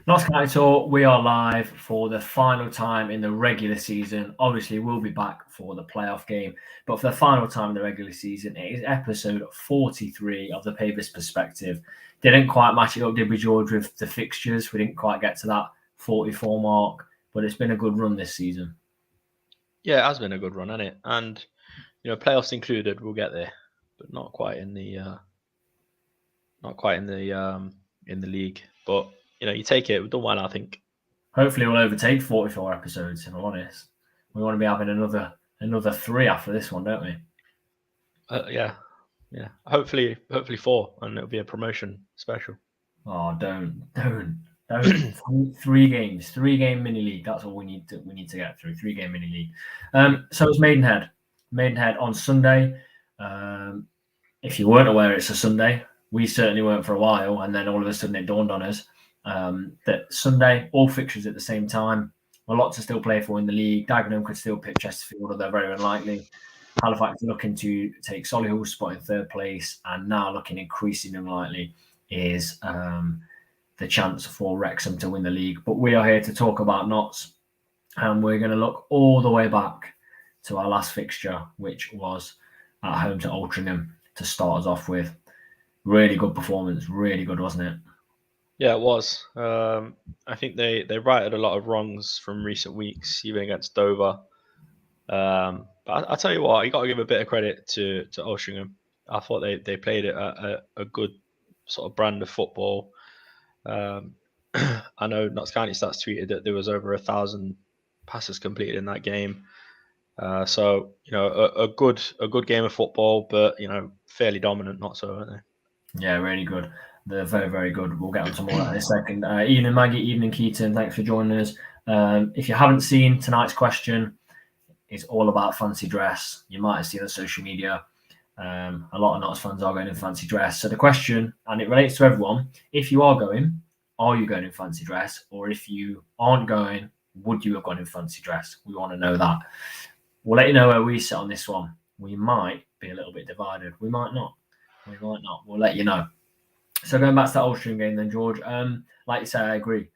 Notts County Talk, we are live for the final time in the regular season. Obviously, we'll be back for the playoff game, but for the final time in the regular season, it is episode 43 of the Pavis perspective. Didn't quite match it up, did we, George, with the fixtures? We didn't quite get to that 44 mark, but it's been a good run this season. Yeah, it has been a good run, hasn't it? And playoffs included, we'll get there, but not quite in the in the league. But you take it. We've done well, I think. Hopefully, we'll overtake 44 episodes, if I'm honest. We want to be having another three after this one, don't we? Yeah. Hopefully 4, and it'll be a promotion special. Oh, don't. 3 games, 3 game mini league. That's all we need to get through. 3 game mini league. So it's Maidenhead on Sunday. If you weren't aware, it's a Sunday. We certainly weren't for a while, and then all of a sudden it dawned on us that Sunday, all fixtures at the same time. A lot to still play for in the league. Dagenham could still pick Chesterfield, although very unlikely. Halifax looking to take Solihull's spot in third place, and now looking increasingly unlikely is the chance for Wrexham to win the league. But we are here to talk about Notts, and we're going to look all the way back to our last fixture, which was at home to Altrincham to start us off with. Really good performance, really good, wasn't it? Yeah, it was. I think they righted a lot of wrongs from recent weeks, even against Dover. But I tell you what, you got to give a bit of credit to Altrincham. I thought they played a good sort of brand of football. I know Notts County Stats tweeted that there was over 1,000 passes completed in that game. So a good game of football, but fairly dominant. Not so, aren't they? Yeah, really good. They're very, very good. We'll get on to more of that in a second. Evening, Maggie. Evening, Keaton. Thanks for joining us. If you haven't seen tonight's question, it's all about fancy dress. You might have seen on social media. A lot of Notts fans are going in fancy dress. So the question, and it relates to everyone, if you are you going in fancy dress? Or if you aren't going, would you have gone in fancy dress? We want to know that. We'll let you know where we sit on this one. We might be a little bit divided. We might not. We'll let you know. So going back to that Altrincham game then, George, like you say, I agree.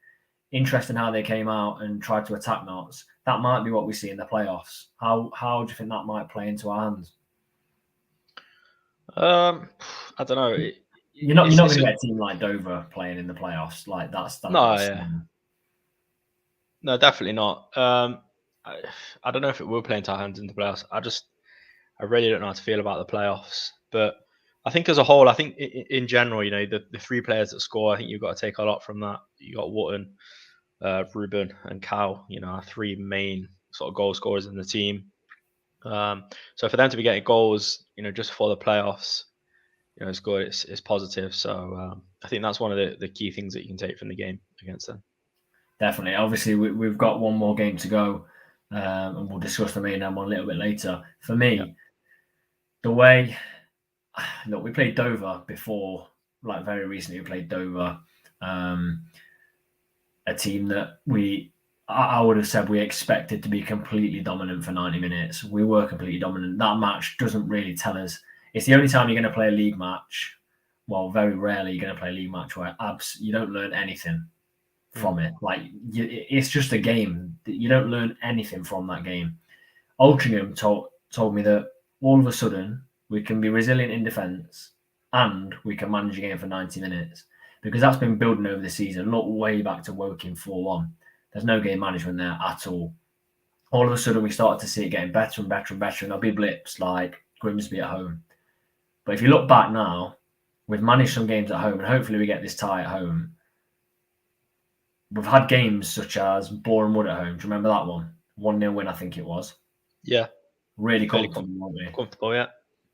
Interesting how they came out and tried to attack Notts. That might be what we see in the playoffs. How do you think that might play into our hands? I don't know. You're not going to get a team like Dover playing in the playoffs. Like that's no, yeah. No, definitely not. I don't know if it will play into our hands in the playoffs. I really don't know how to feel about the playoffs. But I think as a whole, I think in general, the 3 players that score, I think you've got to take a lot from that. You got Wotton, Ruben, and Cal. Our 3 main sort of goal scorers in the team. So for them to be getting goals, just before the playoffs, it's good. It's positive. So I think that's one of the key things that you can take from the game against them. Definitely. Obviously, we've got one more game to go, and we'll discuss the Maidenhead one a little bit later. For me, the way look, we played Dover before, like very recently. We played Dover, a team that I would have said we expected to be completely dominant for 90 minutes. We were completely dominant. That match doesn't really tell us. It's the only time you're going to play a league match. Well, very rarely you're going to play a league match where you don't learn anything from it. Like it's just a game. You don't learn anything from that game. Altrincham told me that all of a sudden we can be resilient in defence and we can manage a game for 90 minutes because that's been building over the season. Look way back to Woking 4-1. There's no game management there at all. All of a sudden we started to see it getting better and better and better, and there'll be blips like Grimsby at home. But if you look back now, we've managed some games at home, and hopefully we get this tie at home. We've had games such as Boreham Wood at home. Do you remember that one? 1-0 win, I think it was. Yeah. Really comfortable, weren't we? Comfortable, yeah.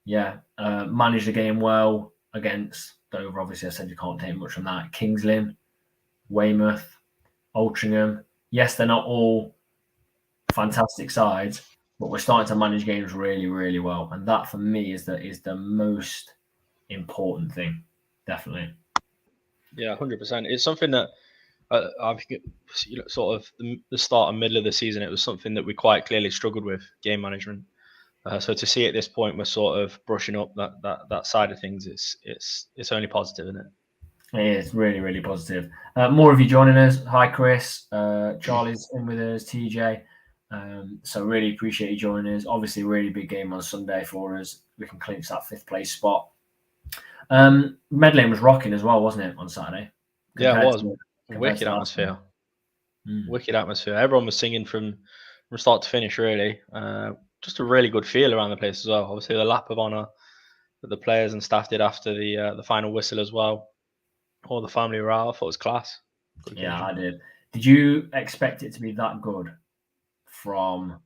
Yeah. Managed the game well against Dover. Obviously, I said you can't take much from that. Kings Lynn, Weymouth, Altrincham. Yes, they're not all fantastic sides, but we're starting to manage games really, really well. And that, for me, is the most important thing. Definitely. Yeah, 100%. It's something that I think sort of the start and middle of the season, it was something that we quite clearly struggled with, game management. So to see at this point, we're sort of brushing up that side of things. It's only positive, isn't it? It is really, really positive. More of you joining us. Hi, Chris. Charlie's in with us. TJ. So really appreciate you joining us. Obviously, really big game on Sunday for us. We can clinch that 5th place spot. Medley was rocking as well, wasn't it, on Saturday? Yeah, it Compared was to wicked last time. atmosphere. Wicked atmosphere. Everyone was singing from start to finish. Really, just a really good feel around the place as well. Obviously, the lap of honour that the players and staff did after the final whistle as well. All the family were out. I thought it was class. Good Yeah, occasion. I did. Did you expect it to be that good from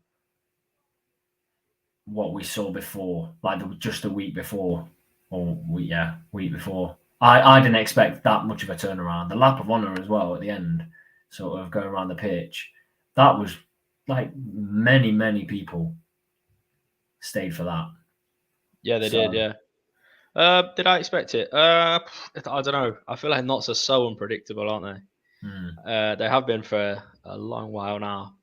what we saw before, like just the week before, or week before? I didn't expect that much of a turnaround. The lap of honour as well at the end, sort of going around the pitch, that was like many people stayed for that. Yeah, they did. So Yeah. Did I expect it? I don't know. I feel like knots are so unpredictable, aren't they have been for a long while now.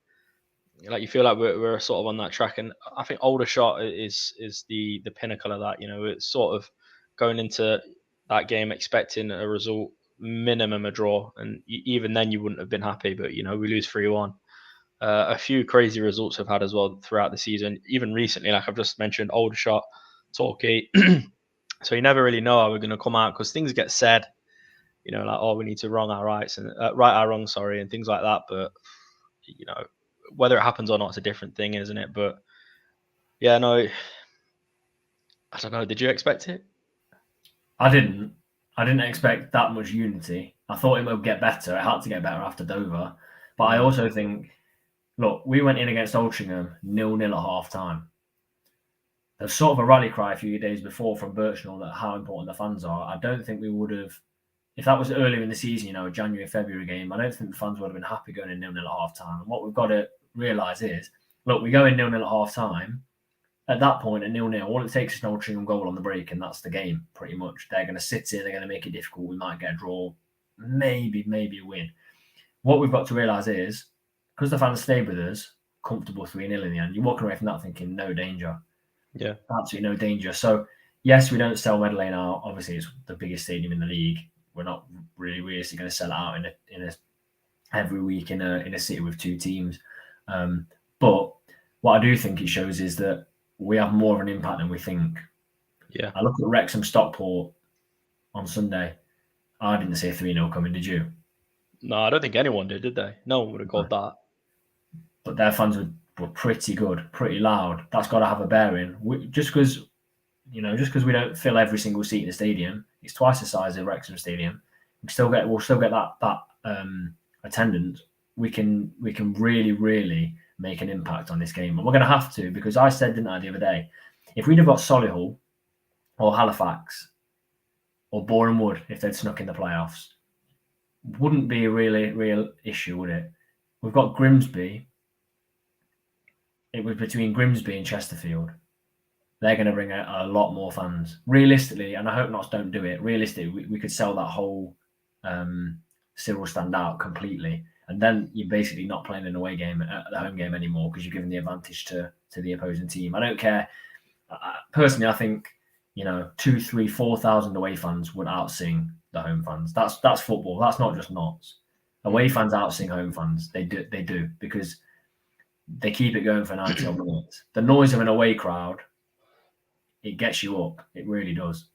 Like you feel like we're sort of on that track, and I think Aldershot is the pinnacle of that. It's sort of going into that game expecting a result, minimum a draw, and even then you wouldn't have been happy. But we lose 3-1. A few crazy results have had as well throughout the season, even recently, like I've just mentioned, Aldershot, Torquay. So you never really know how we're going to come out because things get said, like, oh, we need to wrong our rights and right our wrongs, sorry, and things like that. But you know, whether it happens or not, it's a different thing, isn't it? But yeah, no, I don't know. Did you expect it? I didn't. I didn't expect that much unity. I thought it would get better. It had to get better after Dover, but I Mm. also think, look, we went in against Altrincham 0-0 at half time. There's sort of a rally cry a few days before from Birchnell that how important the fans are. I don't think we would have, if that was earlier in the season, a January, February game, I don't think the fans would have been happy going in 0-0 at half time. And what we've got to realise is, look, we go in 0-0 at half time. At that point, at 0-0, all it takes is an Altrincham goal on the break, and that's the game, pretty much. They're going to sit in, they're going to make it difficult. We might get a draw, maybe a win. What we've got to realise is, because the fans stayed with us, comfortable 3-0 in the end, you're walking away from that thinking no danger. Yeah. Absolutely no danger. So, yes, we don't sell Medley now. Obviously, it's the biggest stadium in the league. We're not really realistically going to sell it out in a every week in a city with 2 teams. But what I do think it shows is that we have more of an impact than we think. Yeah. I look at Wrexham Stockport on Sunday. I didn't see a 3-0 coming, did you? No, I don't think anyone did they? No one would have called that. But their fans were pretty good, pretty loud. That's got to have a bearing. Just because we don't fill every single seat in the stadium, it's twice the size of Wrexham Stadium. We'll still get that attendance. We can really make an impact on this game, and we're going to have to, because I said, didn't I, the other day, if we'd have got Solihull or Halifax or Boreham Wood, if they'd snuck in the playoffs, wouldn't be a really real issue, would it? We've got Grimsby. It was between Grimsby and Chesterfield. They're going to bring a lot more fans. Realistically, and I hope Notts don't do it, realistically, we could sell that whole Cyril stand out completely. And then you're basically not playing an away game at the home game anymore because you're giving the advantage to the opposing team. I don't care. Personally, I think 2, 3, 4,000 away fans would outsing the home fans. That's football. That's not just Notts. Away fans outsing home fans. They do because they keep it going for 90 odd minutes. The noise of an away crowd, it gets you up. It really does.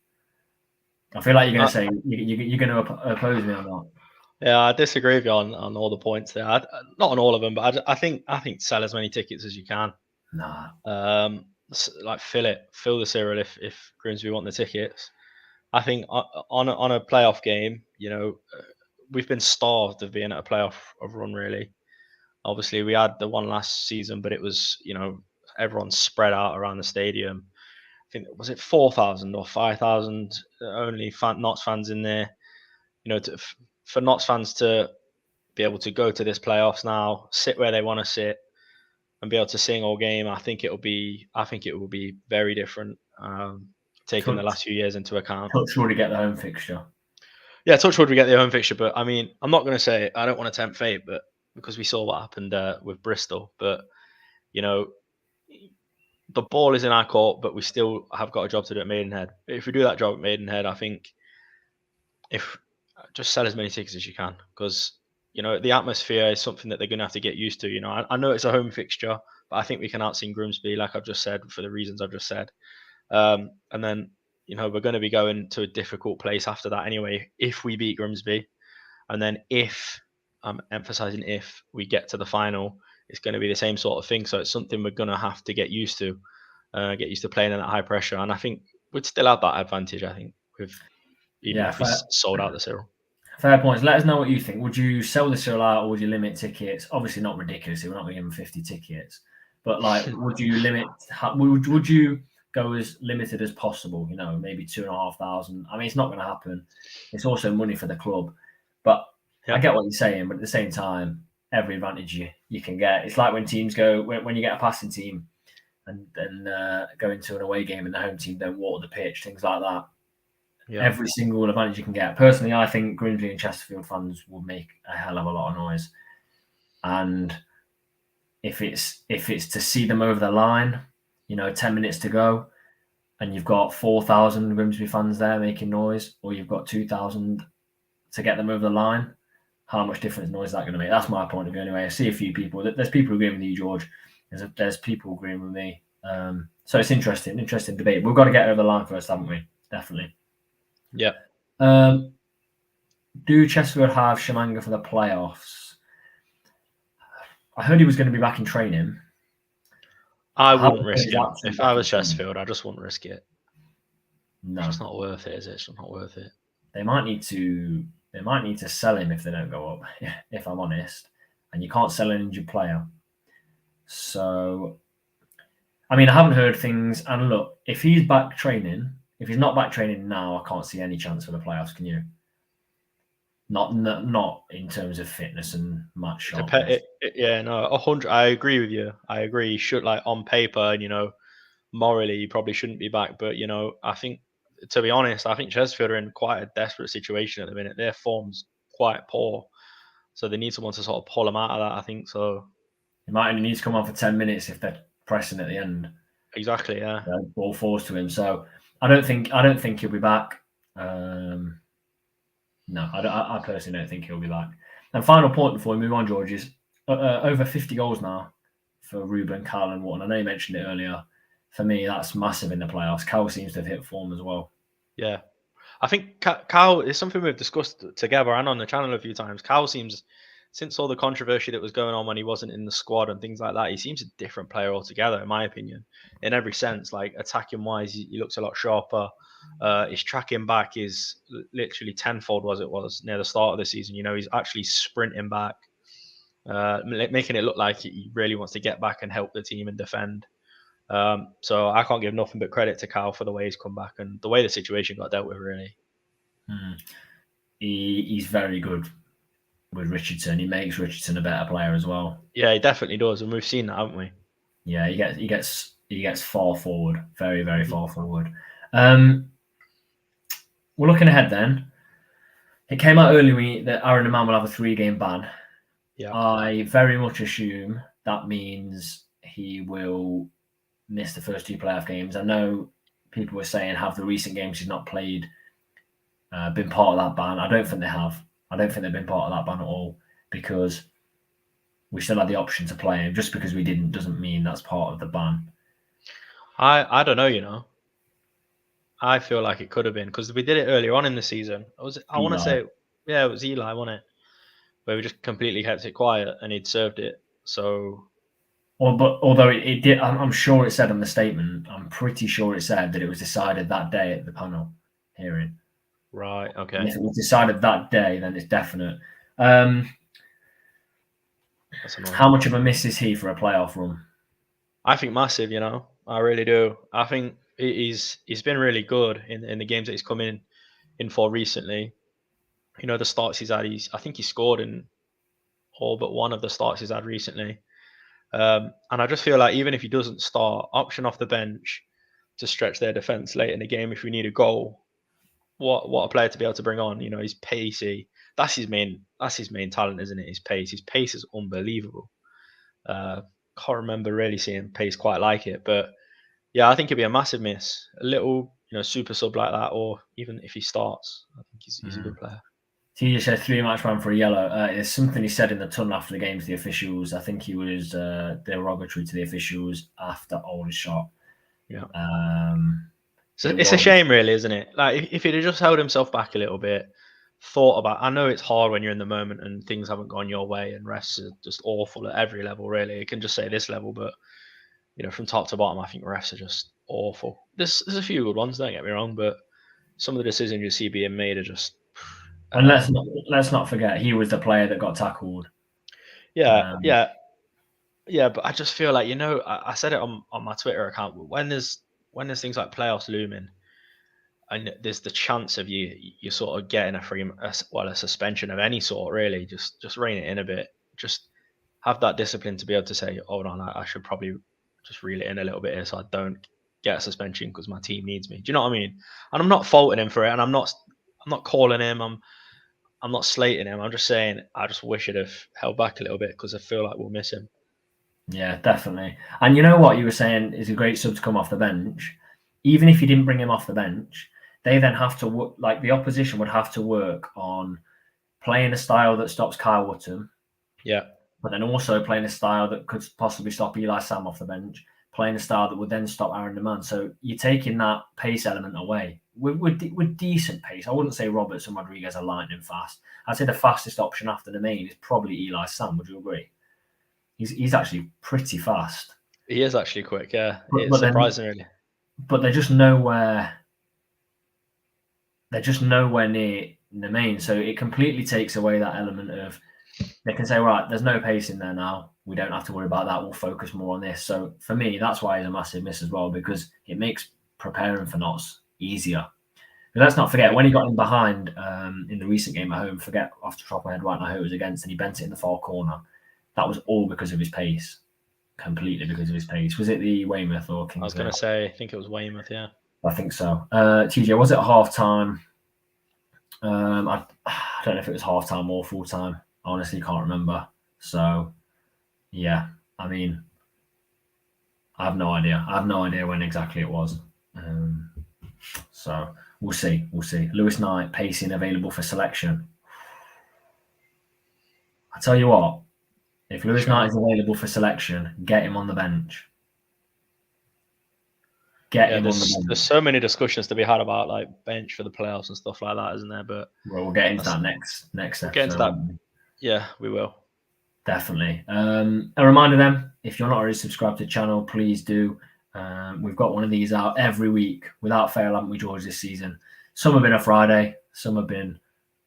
I feel like you're going to say you're going to oppose me or not. Yeah, I disagree with you on all the points there. Not on all of them, but I think sell as many tickets as you can. Nah. Like fill the Cyril if Grimsby want the tickets. I think on a playoff game, we've been starved of being at a playoff run. Really, obviously we had the one last season, but it was everyone spread out around the stadium. I think was it 4,000 or 5,000 only Notts fans in there. For Notts fans to be able to go to this playoffs now, sit where they want to sit, and be able to sing all game, I think it will be very different. Taking the Touch, last few years into account. touch wood to get the home fixture. Yeah, Touchwood we get the home fixture, but I mean, I'm not going to say I don't want to tempt fate, but because we saw what happened with Bristol, but you know, the ball is in our court, but we still have got a job to do at Maidenhead. If we do that job at Maidenhead, I think if just sell as many tickets as you can, because the atmosphere is something that they're going to have to get used to. I know it's a home fixture, but I think we can outsing Grimsby, like I've just said, for the reasons I've just said. And then we're going to be going to a difficult place after that anyway if we beat Grimsby, and then if I'm emphasizing if we get to the final, it's going to be the same sort of thing. So it's something we're going to have to get used to playing in that high pressure. And I think we'd still have that advantage. I think with even Yeah, if we sold out the Cyril. fair points. Let us know what you think. Would you sell the Cyril out or would you limit tickets? Obviously, not ridiculously. We're not going to give them 50 tickets. But, like, would you limit, would you go as limited as possible? Maybe 2,500. I mean, it's not going to happen. It's also money for the club. But I Yeah, get what you're saying. But at the same time, every advantage you can get. It's like when teams go, when you get a passing team and then go into an away game and the home team don't water the pitch, things like that. yeah. Every single advantage you can get. Personally, I think Grimsby and Chesterfield fans will make a hell of a lot of noise. And if it's to see them over the line, 10 minutes to go, and you've got 4,000 Grimsby fans there making noise, or you've got 2,000 to get them over the line, how much difference noise is that going to make? That's my point of view anyway. I see a few people. There's people agreeing with you, George. There's people agreeing with me. So it's interesting debate. We've got to get over the line first, haven't we? Definitely. Yeah. Do Chesterfield have Shamanga for the playoffs? I heard he was going to be back in training. I How wouldn't risk him. If I was Chesterfield, I just wouldn't risk it. No, It's just not worth it, is it? It's just not worth it. they might need to sell him if they don't go up. If I'm honest, and you can't sell an injured player. So, I mean, I haven't heard things. And look, if he's back training, if he's not back training now, I can't see any chance for the playoffs. Can you? Not in terms of fitness and match sharpness. Yeah, no, 100. I agree with you. I agree. He should, like, on paper, and morally, he probably shouldn't be back. But I think, to be honest, I think Chesterfield are in quite a desperate situation at the minute. Their form's quite poor, so they need someone to sort of pull them out of that. I think so. He might only need to come on for 10 minutes if they're pressing at the end. Exactly. Yeah. Ball falls to him. So I don't think he'll be back. No, I personally don't think he'll be back. And final point before we move on, George, is over 50 goals now for Ruben, Carl, and Wharton. I know you mentioned it earlier. For me, that's massive in the playoffs. Cal seems to have hit form as well. Yeah. I think Cal is something we've discussed together and on the channel a few times. Cal seems, since all the controversy that was going on when he wasn't in the squad and things like that, he seems a different player altogether, in my opinion, in every sense. Like, attacking wise, he looks a lot sharper. His tracking back is literally tenfold as it was near the start of the season. He's actually sprinting back, making it look like he really wants to get back and help the team and defend. So I can't give nothing but credit to Cal for the way he's come back and the way the situation got dealt with, really. He's very good with Richardson. He makes Richardson a better player as well. Yeah, he definitely does, and we've seen that, haven't we? Yeah, he gets far forward, very, very far forward. We're looking ahead then. It came out earlier that Aaron Aman will have a 3-game ban. Yeah. I very much assume that means he will miss the first 2 playoff games. I know people were saying, have the recent games he's not played been part of that ban? I don't think they have. I don't think they've been part of that ban at all, because we still had the option to play him. Just because we didn't doesn't mean that's part of the ban. I don't know. I feel like it could have been, because we did it earlier on in the season. I want to say, yeah, it was Eli, wasn't it? Where we just completely kept it quiet and he'd served it. So, but although it did, I'm sure it said on the statement. I'm pretty sure it said that it was decided that day at the panel hearing. Right. Okay. And if it was decided that day, then it's definite. That's annoying. How much of a miss is he for a playoff run? I think massive. I really do. I think he's been really good in the games that he's come in for recently. The starts he's had. I think he scored in all but one of the starts he's had recently. And I just feel like even if he doesn't start, option off the bench to stretch their defense late in the game if we need a goal. What a player to be able to bring on. He's pacey. That's his main talent, isn't it? His pace. His pace is unbelievable. Can't remember really seeing pace quite like it, but yeah, I think it'd be a massive miss. A little, super sub like that, or even if he starts, I think he's a good player. He just said 3-match ban for a yellow. There's something he said in the tunnel after the game to the officials. I think he was derogatory to the officials after Aldershot. Yeah. So it's a shame, really, isn't it? Like, if he'd have just held himself back a little bit, thought about. I know it's hard when you're in the moment and things haven't gone your way, and refs are just awful at every level. Really, it can just say this level, but from top to bottom, I think refs are just awful. There's a few good ones, don't get me wrong, but some of the decisions you see being made are just. And let's not forget he was the player that got tackled. Yeah, yeah, but I just feel like I said it on my Twitter account. When there's things like playoffs looming, and there's the chance of you sort of getting a suspension of any sort, really, just rein it in a bit. Just have that discipline to be able to say, hold on, I should probably just reel it in a little bit here so I don't get a suspension because my team needs me. Do you know what I mean? And I'm not faulting him for it, and I'm not calling him. I'm not slating him. I'm just saying I just wish he'd have held back a little bit because I feel like we'll miss him. Yeah, definitely. And you know what you were saying is a great sub to come off the bench. Even if you didn't bring him off the bench, they then have to work, like the opposition would have to work on playing a style that stops Kyle Wootton. Yeah. But then also playing a style that could possibly stop Eli Sam off the bench, playing a style that would then stop Aaron Deman. So you're taking that pace element away. With decent pace, I wouldn't say Roberts and Rodriguez are lightning fast. I'd say the fastest option after the main is probably Eli Sam. Would you agree? He's actually pretty fast. He is actually quick, yeah. But It's surprising, really. But they're just nowhere. They're just nowhere near the main, so it completely takes away that element of they can say, right, there's no pace in there now. We don't have to worry about that. We'll focus more on this. So for me, that's why he's a massive miss as well, because it makes preparing for knots easier. But let's not forget when he got in behind in the recent game at home. Forget off the top of my head right now who it was against, and he bent it in the far corner. That was all because of his pace. Completely because of his pace. Was it the Weymouth or Kingsville? I was going to say, I think it was Weymouth, yeah. I think so. TJ, was it half time? I don't know if it was half time or full time. I honestly can't remember. So, yeah, I mean, I have no idea. I have no idea when exactly it was. So we'll see. We'll see. Lewis Knight pacing available for selection. I tell you what, if Lewis Knight is available for selection, get him on the bench. There's so many discussions to be had about like bench for the playoffs and stuff like that, isn't there? But we'll get into that next episode. Get into that. Yeah, we will. Definitely. A reminder then, if you're not already subscribed to the channel, please do. We've got one of these out every week without fail, haven't we, George, this season? Some have been a Friday, some have been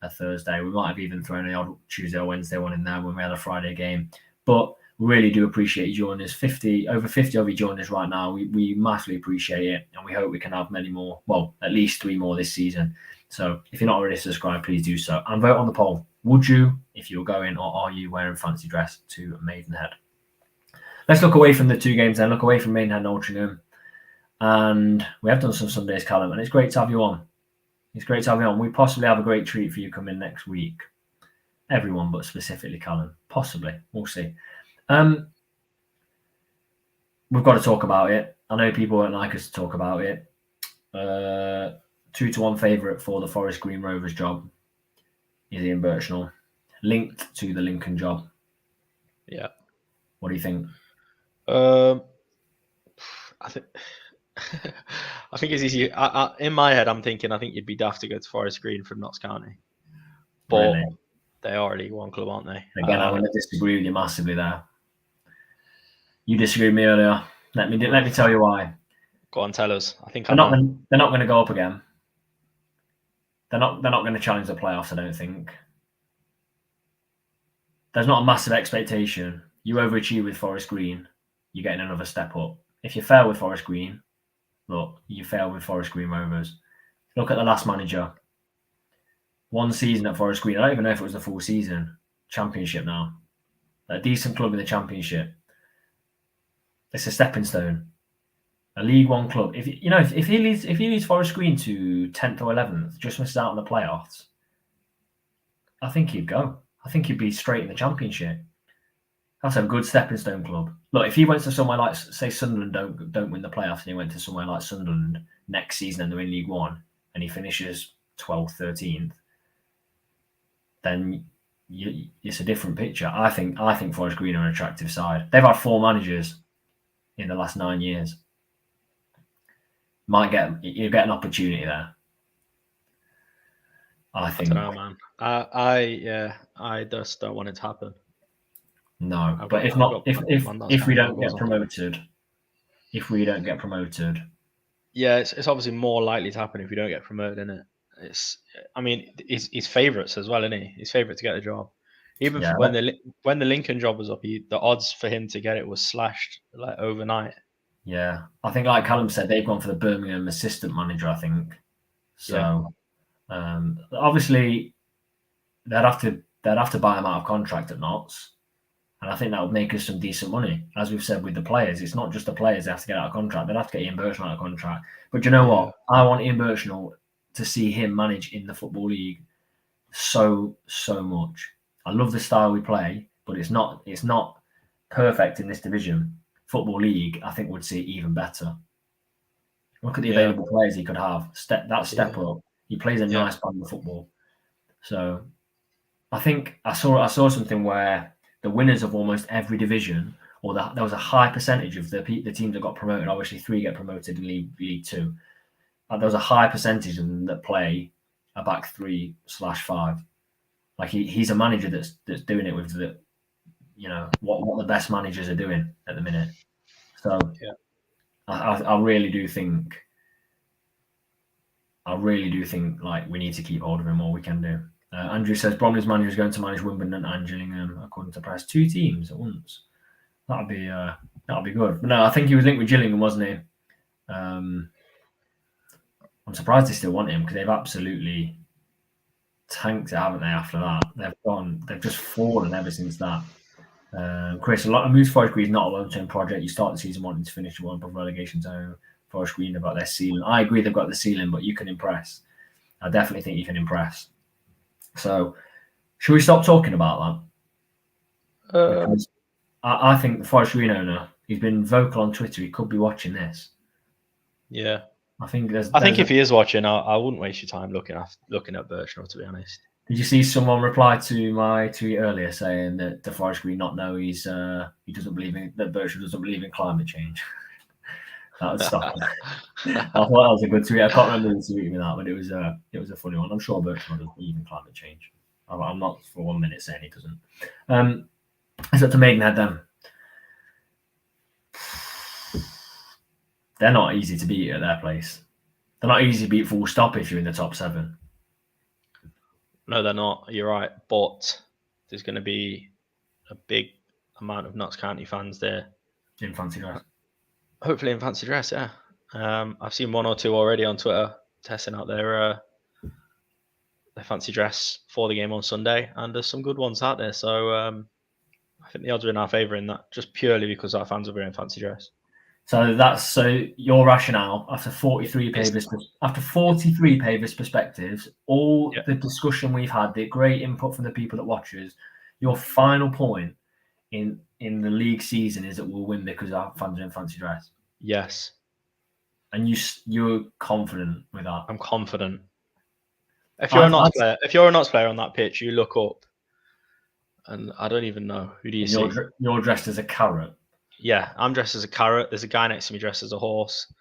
a Thursday. We might have even thrown an odd Tuesday or Wednesday one in there when we had a Friday game. But we really do appreciate you joining us. Over 50 of you joining us right now. We massively appreciate it, and we hope we can have many more. Well, at least 3 more this season. So if you're not already subscribed, please do so. And vote on the poll. Would you, if you're going, or are you wearing fancy dress to Maidenhead? Let's look away from the 2 games then. Look away from Maidenhead and Altrincham. And we have done some Sundays, Callum, and it's great to have you on. It's great to have you on. We possibly have a great treat for you coming next week. Everyone, but specifically Callum. Possibly. We'll see. We've got to talk about it. I know people won't like us to talk about it. 2-1 favourite for the Forest Green Rovers job is Ian Birchnell, linked to the Lincoln job. Yeah. What do you think? I think I think it's easy. In my head, I'm thinking I think you'd be daft to go to Forest Green from Notts County, but really? They are a League One club, aren't they? Again, I'm going to disagree with you massively there. You disagreed with me earlier. Let me tell you why. Go on, tell us. I think they're not going to go up again. They're not going to challenge the playoffs, I don't think. There's not a massive expectation. You overachieve with Forest Green, you're getting another step up. If you fail with Forest Green, look, you fail with Forest Green Rovers. Look at the last manager. 1 season at Forest Green. I don't even know if it was the full season. Championship now. A decent club in the Championship. It's a stepping stone. A League One club. If he leads Forest Green to 10th or 11th, just misses out on the playoffs, I think he'd go. I think he'd be straight in the Championship. That's a good stepping stone club. Look, if he went to somewhere like, say, Sunderland don't win the playoffs, and he went to somewhere like Sunderland next season and they're in League One, and he finishes 12th, 13th, then it's a different picture. I think Forest Green are an attractive side. They've had 4 managers in the last 9 years. You'll get an opportunity there. I think. I don't know, man. I just don't want it to happen. No, I've but got, if I've not, got if Man if we County don't logos get on. promoted, Yeah, it's obviously more likely to happen if we don't get promoted, isn't it? I mean, he's favourites as well, isn't he? He's favourite to get the job. Even yeah, when the Lincoln job was up, the odds for him to get it was slashed like overnight. yeah. I think, like Callum said, they've gone for the Birmingham assistant manager. I think so. Obviously, they'd have to buy him out of contract at Notts, and I think that would make us some decent money. As we've said with the players, it's not just the players they have to get out of contract; they'd have to get Ian Birchnell out of contract. But do you know what? I want Ian Birchnell to see him manage in the Football League so much. I love the style we play, but it's not perfect in this division. Football League, I think, would see it even better. Look at the available players he could have. Step up. He plays a nice brand of football. So I think I saw something where the winners of almost every division, or there was a high percentage of the teams that got promoted. Obviously, 3 get promoted in League 2. There was a high percentage of them that play a back 3/5. Like he's a manager that's doing it with what the best managers are doing at the minute. So I really do think like we need to keep hold of him all we can do. Andrew says Bromley's manager is going to manage Wimbledon and Gillingham according to press. 2 teams at once. That'd be good. But no, I think he was linked with Gillingham, wasn't he? I'm surprised they still want him because they've absolutely tanked it, haven't they? After that, they've just fallen ever since that. Chris, a lot of moves Forest Green is not a long-term project. You start the season wanting to finish one above relegation zone. Forest Green have got their ceiling. I agree they've got the ceiling, but you can impress. I definitely think you can impress. So, should we stop talking about that? Because I think the Forest Green owner, he's been vocal on Twitter. He could be watching this. Yeah. I think if he is watching, I wouldn't waste your time looking at Birchnell, to be honest. Did you see someone reply to my tweet earlier saying that the Forest Green not know he doesn't believe that Birchnell doesn't believe in climate change? That would stop it. I thought that was a good tweet. I can't remember who tweeted me that, but it was a funny one. I'm sure Birchnell doesn't believe in climate change. I'm not for 1 minute saying he doesn't. It's up to Maidenhead then. They're not easy to beat at their place. They're not easy to beat full stop if you're in the top 7. No, they're not. You're right. But there's going to be a big amount of Notts County fans there. In fancy dress. Hopefully in fancy dress, yeah. I've seen 1 or 2 already on Twitter testing out their fancy dress for the game on Sunday, and there's some good ones out there. So I think the odds are in our favour in that, just purely because our fans are wearing fancy dress. So your rationale after 43 Pavis perspectives, all the discussion we've had, the great input from the people that watches, your final point in the league season is that we'll win because our fans are in fancy dress. Yes. And you're confident with that? I'm confident. If you're a Notts player on that pitch, you look up, and I don't even know who do you see. You're dressed as a carrot. Yeah, I'm dressed as a carrot. There's a guy next to me dressed as a horse.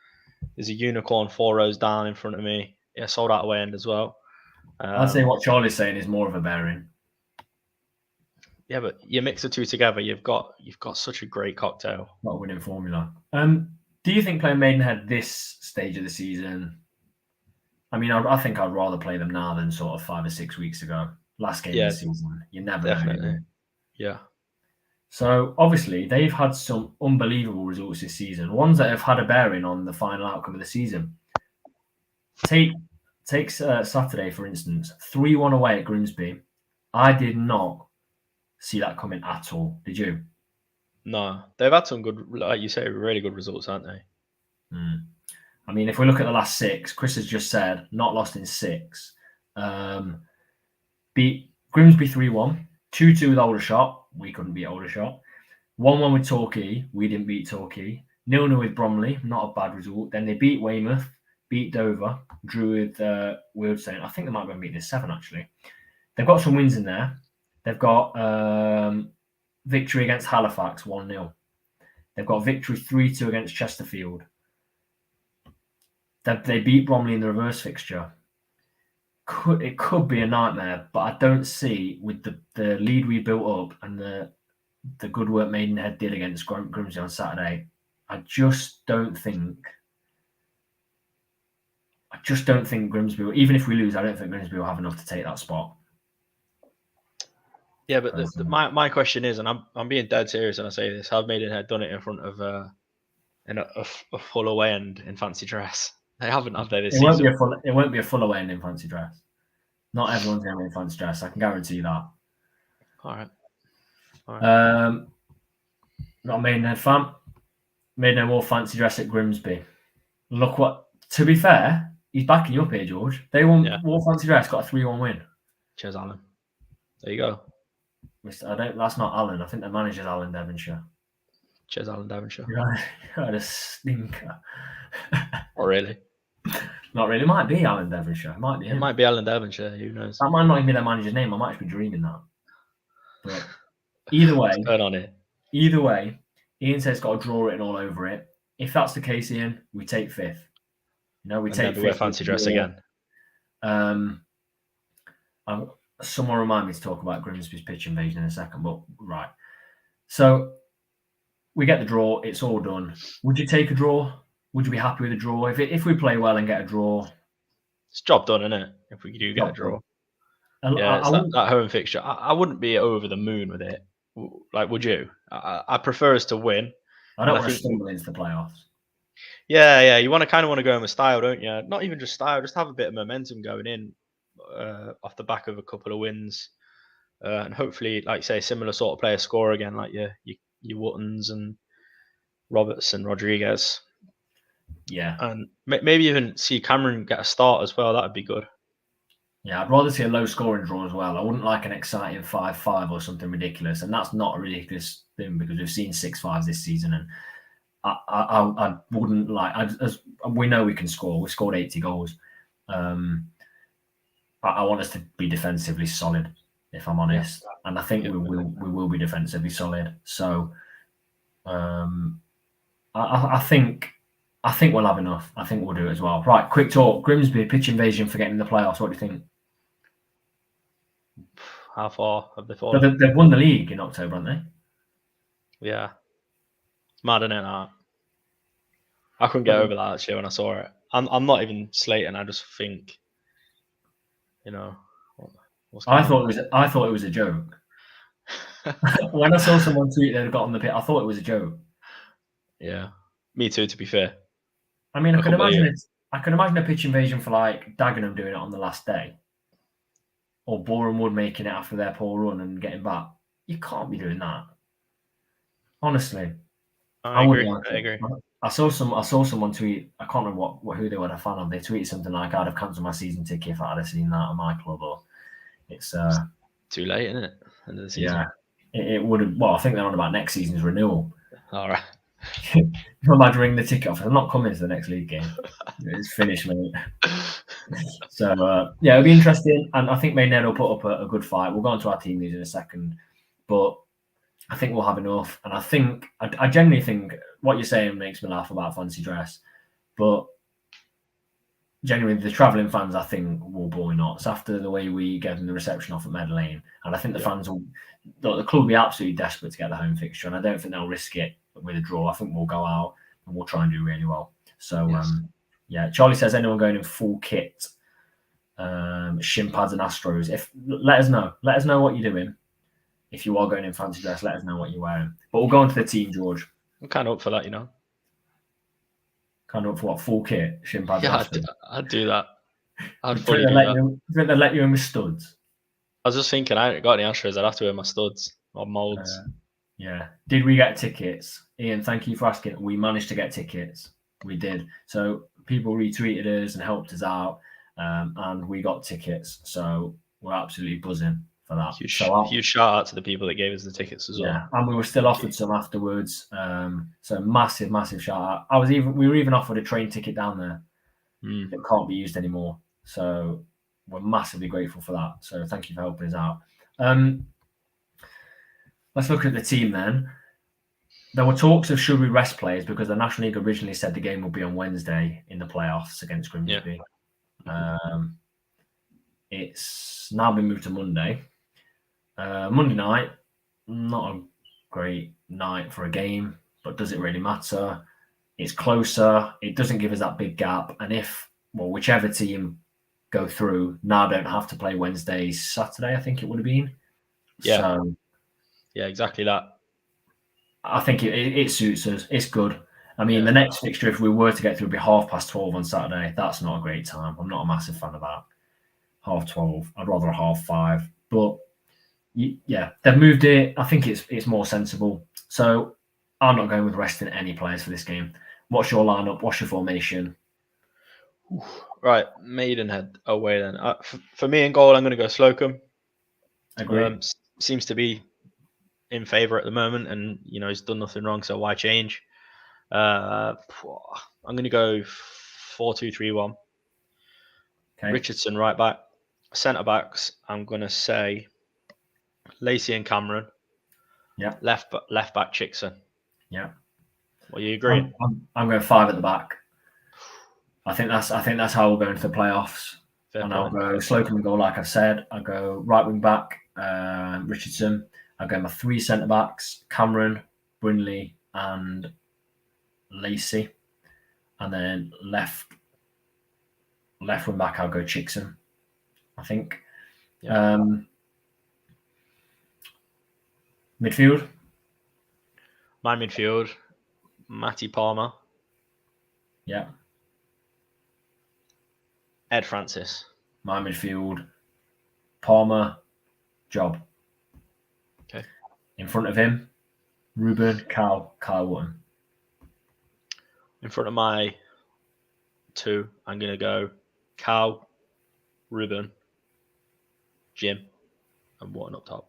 There's a unicorn 4 rows down in front of me. Yeah, sold out away end as well. I'd say what Charlie's saying is more of a bearing. Yeah, but you mix the 2 together, you've got such a great cocktail. Not a winning formula. Do you think playing Maidenhead this stage of the season? I mean, I think I'd rather play them now than sort of 5 or 6 weeks ago. Last game of the season, you never know. Yeah. So obviously they've had some unbelievable results this season. Ones that have had a bearing on the final outcome of the season. Take Saturday for instance, 3-1 away at Grimsby. I did not see that coming at all. Did you? No, they've had some good, like you say, really good results, aren't they? I mean, if we look at the last 6, Chris has just said not lost in 6. Beat Grimsby 3-1, 2-2 with Aldershot. We couldn't beat Aldershot. 1-1 with Torquay. We didn't beat Torquay. 0-0 with Bromley. Not a bad result. Then they beat Weymouth, beat Dover, drew with Wealdstone. I think they might have been beaten in 7 actually. They've got some wins in there. They've got victory against Halifax 1-0. They've got victory 3-2 against Chesterfield. They beat Bromley in the reverse fixture. It could be a nightmare, but I don't see, with the lead we built up and the good work Maidenhead did against Grimsby on Saturday, I just don't think Grimsby, even if we lose, I don't think Grimsby will have enough to take that spot. Yeah, but my question is, and I'm being dead serious when I say this: have Maidenhead done it in front of a full away end in fancy dress? They haven't, have they, this season? It won't be a full away end in fancy dress. Not everyone's going to be in fancy dress. I can guarantee that. All right. Not a Maidenhead fan. Maidenhead wore fancy dress at Grimsby. Look what. To be fair, he's backing you up here, George. They wore fancy dress, got a 3-1 win. Cheers, Alan. There you go. That's not Alan. I think the manager's Alan Devonshire. Cheers, Alan Devonshire. You had a stinker. Oh, really? Not really. It might be Alan Devonshire. It might be him. It might be Alan Devonshire. Who knows? That might not even be their manager's name. I might be dreaming that. But either way, what's going on here? Either way, Ian says it's got a draw written all over it. If that's the case, Ian, we take 5th. We take 5th. Wear fancy dress again. Someone remind me to talk about Grimsby's pitch invasion in a second, but right. So we get the draw. It's all done. Would you take a draw? Would you be happy with a draw? If we play well and get a draw, it's job done, isn't it? If we do get a draw. Yeah, that home fixture. I wouldn't be over the moon with it. Like, would you? I prefer us to win. I don't want to stumble into the playoffs. Yeah. You kind of want to go in with style, don't you? Not even just style, just have a bit of momentum going in off the back of a couple of wins, and hopefully, like say, similar sort of players score again, like your Wootons and Roberts and Rodriguez. Yeah, and maybe even see Cameron get a start as well. That would be good. Yeah, I'd rather see a low-scoring draw as well. I wouldn't like an exciting 5-5 or something ridiculous, and that's not a ridiculous thing because we've seen 6-5s this season, and I wouldn't like. As we know, we can score. We scored 80 goals. I want us to be defensively solid, if I'm honest, and I think we will be defensively solid. So, I think we'll have enough. I think we'll do it as well. Right, quick talk. Grimsby pitch invasion for getting in the playoffs. What do you think? How far have they fallen? So they've won the league in October, haven't they? Yeah. It's mad, isn't it? That? I couldn't get over that actually when I saw it. I'm not even slating. I just think, I thought it was a joke. When I saw someone tweet they'd got on the pit, I thought it was a joke. Yeah, me too. To be fair, I mean, I can imagine a pitch invasion for like Dagenham doing it on the last day, or Boreham Wood making it after their poor run and getting back. You can't be doing that. Honestly, I agree. I saw someone tweet. I can't remember who they were a fan of. They tweeted something like, "I'd have cancelled my season ticket if I'd have seen that at my club." Or it's too late, isn't it? End of the season. Yeah, it would have. Well, I think they're on about next season's renewal. All right. I'm about to ring the ticket off. I'm not coming to the next league game. It's finished, mate. So it'll be interesting, and I think Maidenhead will put up a good fight. We'll go on to our team news in a second, but I think we'll have enough. And I genuinely think what you're saying makes me laugh about fancy dress, but genuinely the travelling fans, I think, will bore nuts after the way we gave them the reception off at Meadow Lane, and I think the fans will. The club will be absolutely desperate to get the home fixture, and I don't think they'll risk it with a draw. I think we'll go out and we'll try and do really well. So, Charlie says, anyone going in full kit, shin pads and Astros, let us know what you're doing. If you are going in fancy dress, let us know what you're wearing. But we'll go on to the team, George. I'm kind of up for that, Kind of up for what? Full kit, shin pads and Astros? I'd do that. I'd fully do that. Think they'll let you in with studs? I was just thinking, I ain't got any Astros. I'd have to wear my studs or molds. Yeah. Did we get tickets? Ian, thank you for asking. We managed to get tickets. We did. So people retweeted us and helped us out, and we got tickets. So we're absolutely buzzing for that. Huge shout out to the people that gave us the tickets as well. Yeah, and we were still offered some afterwards. So massive shout out. We were even offered a train ticket down there that can't be used anymore. So we're massively grateful for that. So thank you for helping us out. Let's look at the team then. There were talks of should we rest players because the National League originally said the game would be on Wednesday in the playoffs against Grimsby. It's now been moved to Monday. Monday night, not a great night for a game, but does it really matter? It's closer. It doesn't give us that big gap. And whichever team go through now don't have to play Wednesday, Saturday, I think it would have been. Yeah. So, yeah, exactly that. I think it suits us. It's good. I mean, the next fixture, if we were to get through, would be 12:30 on Saturday. That's not a great time. I'm not a massive fan of that. 12:30. I'd rather 5:30. But yeah, they've moved it. I think it's more sensible. So I'm not going with resting any players for this game. What's your lineup? What's your formation? Right, Maidenhead away then. For me in goal, I'm going to go Slocum. Agree. Seems to be in favour at the moment, and he's done nothing wrong, so why change? I'm going to go 4-2-3-1. Okay. Richardson right back. Centre backs, I'm going to say Lacey and Cameron. Yeah. Left back Chickson. Yeah. Well, you agree? I'm going 5 at the back. I think that's how we'll go into the playoffs. Fair I'll point. go Slocum goal, like I said. I'll go right wing back, Richardson. I'll go my 3 centre backs, Cameron, Brindley, and Lacey. And then left wing back, I'll go Chickson, I think. Yeah. Midfield? My midfield, Matty Palmer. Yeah. Ed Francis. My midfield, Palmer, Job. Okay. In front of him, Ruben, Kyle Wotton. In front of my 2, I'm going to go Cal, Ruben, Jim, and Wotton up top.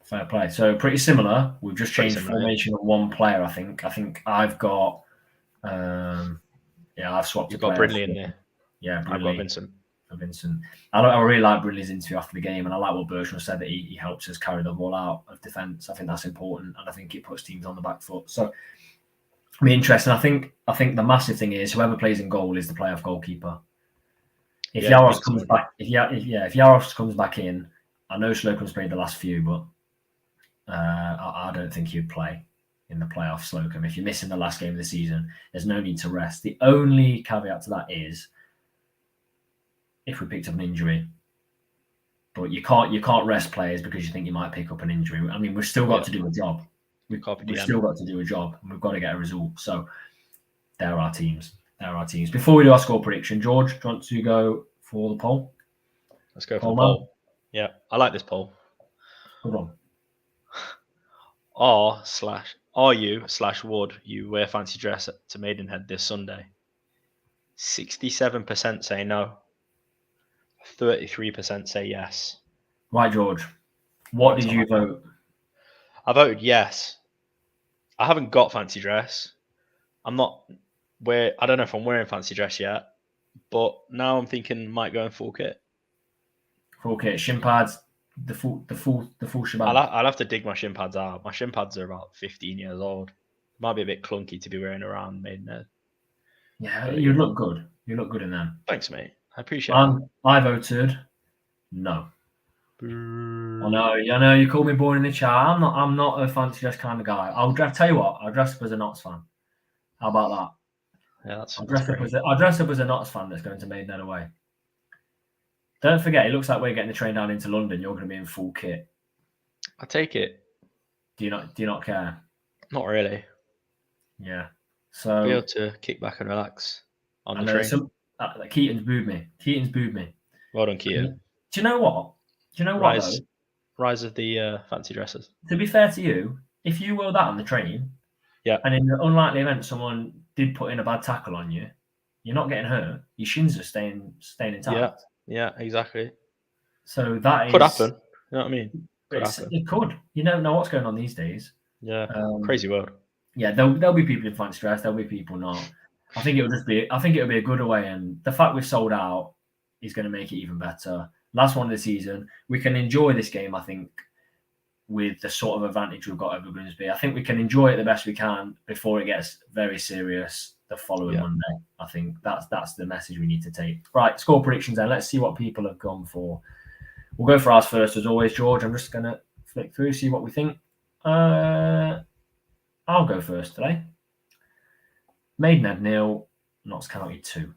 Fair play. So pretty similar. We've just changed formation of one player, I think. I think I've got I've swapped. You've got Brindley in there. Yeah, Brindley. I've got Vincent. I really like Brindley's interview after the game, and I like what Bertrand said, that he helps us carry the ball out of defence. I think that's important, and I think it puts teams on the back foot. So it'll be interesting. I think the massive thing is whoever plays in goal is the playoff goalkeeper. If Yaros comes back, if Yaros comes back in, I know Slocum's played the last few, but I don't think he'd play in the playoffs, Slocum. If you're missing the last game of the season, there's no need to rest. The only caveat to that is if we picked up an injury. But you can't rest players because you think you might pick up an injury. I mean, we've still got to do a job. We've still got to do a job, and we've got to get a result. So there are our teams. Before we do our score prediction, George, do you want to go for the poll? Let's go for the poll. Yeah, I like this poll. Hold on. R/Would you wear fancy dress to Maidenhead this Sunday? 67% say no. 33% say yes. Right, George. What did you vote? I voted yes. I haven't got fancy dress. I don't know if I'm wearing fancy dress yet, but now I'm thinking might go in full kit. Full kit, shin pads, the full shebang. I'll have to dig my shin pads out. My shin pads are about 15 years old. Might be a bit clunky to be wearing around Maidenhead. Yeah, you look good. You look good in them. Thanks, mate. I appreciate it. I voted no. I know you call me boring in the chat. I'm not a fancy dress kind of guy. I'll tell you what, I'll dress up as a Notts fan. How about that? Yeah, I'll dress up as a Notts fan that's going to Maidenhead away. Don't forget, it looks like we're getting the train down into London. You're going to be in full kit. I take it. Do you not care? Not really. Yeah. So be able to kick back and relax on the train. Keaton's booed me. Well done, Keaton. Do you know what? Rise of the fancy dresses. To be fair to you, if you wore that on the train, yeah, and in the unlikely event someone did put in a bad tackle on you, you're not getting hurt. Your shins are staying intact. Yeah, exactly. So that could happen. You know what I mean? It could. You don't know what's going on these days. Yeah, crazy world. Yeah, there'll be people in fancy dress. There'll be people not. I think it'll be a good away, and the fact we've sold out is going to make it even better. Last one of the season. We can enjoy this game, I think, with the sort of advantage we've got over Grimsby. I think we can enjoy it the best we can before it gets very serious the following Monday. I think that's the message we need to take. Right, score predictions then. Let's see what people have gone for. We'll go for ours first, as always, George. I'm just going to flick through, see what we think. I'll go first today. Maidenhead 0, Notts County 2.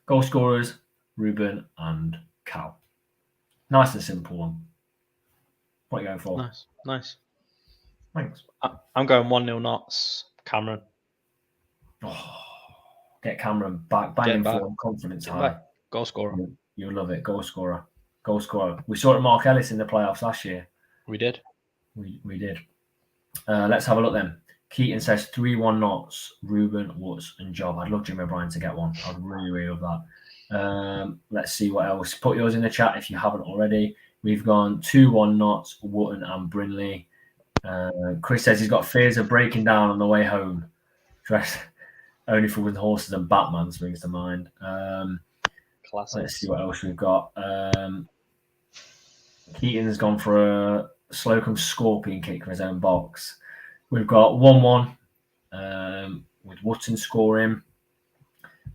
Goal scorers, Ruben and Cal. Nice and simple one. What are you going for? Nice. Thanks. I'm going 1-0 Notts. Cameron. Oh, get Cameron back, banging form, confidence high. Back. Goal scorer. You'll love it. Goal scorer. We saw it at Mark Ellis in the playoffs last year. We did. We did. Let's have a look then. Keaton says 3-1 Notts, Ruben, Woods, and Job. I'd love Jimmy O'Brien to get one. I'd really love that. Let's see what else. Put yours in the chat if you haven't already. We've gone 2-1 Notts, Wotton, and Brinley. Chris says he's got fears of breaking down on the way home. Dressed only for with horses and Batman springs to mind. Classic. Let's see what else we've got. Keaton's gone for a Slocum Scorpion kick from his own box. We've got 1-1 with Wotton scoring.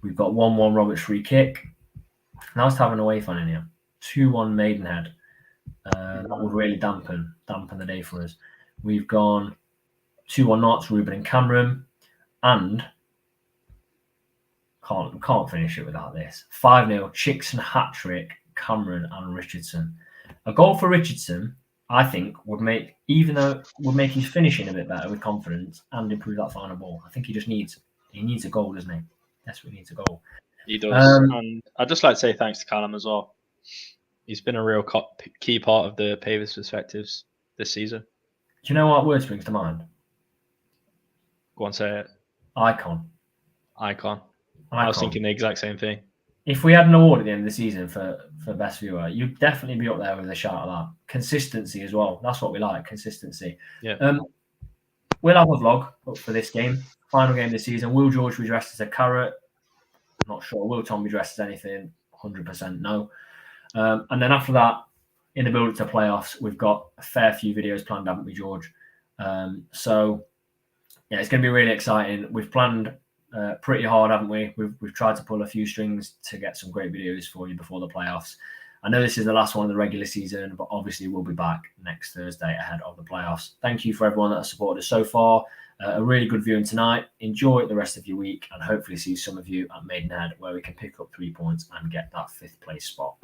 We've got 1-1 Roberts free kick. Now let's have an away fan in here. 2-1 Maidenhead. That would really dampen the day for us. We've gone 2-1 Notts, Ruben and Cameron. And can't finish it without this. 5-0 Chickson hat-trick, Cameron and Richardson. A goal for Richardson, I think, would make his finishing a bit better with confidence and improve that final ball. I think he needs a goal, doesn't he? Desperately needs a goal. He does. And I'd just like to say thanks to Callum as well. He's been a real key part of the Pavis perspectives this season. Do you know what word springs to mind? Go on, say it. Icon. I was thinking the exact same thing. If we had an award at the end of the season for best viewer, you'd definitely be up there with a shout of that. Consistency as well. That's what we like, consistency. Yeah. We'll have a vlog up for this game. Final game of the season. Will George be dressed as a carrot? Not sure. Will Tom be dressed as anything? 100% no. And then after that, in the build-up to playoffs, we've got a fair few videos planned, haven't we, George? So, yeah, it's going to be really exciting. We've planned pretty hard, haven't we? We've tried to pull a few strings to get some great videos for you before the playoffs. I know this is the last one of the regular season, but obviously we'll be back next Thursday ahead of the playoffs. Thank you for everyone that has supported us so far. A really good viewing tonight. Enjoy the rest of your week and hopefully see some of you at Maidenhead where we can pick up 3 points and get that 5th place spot.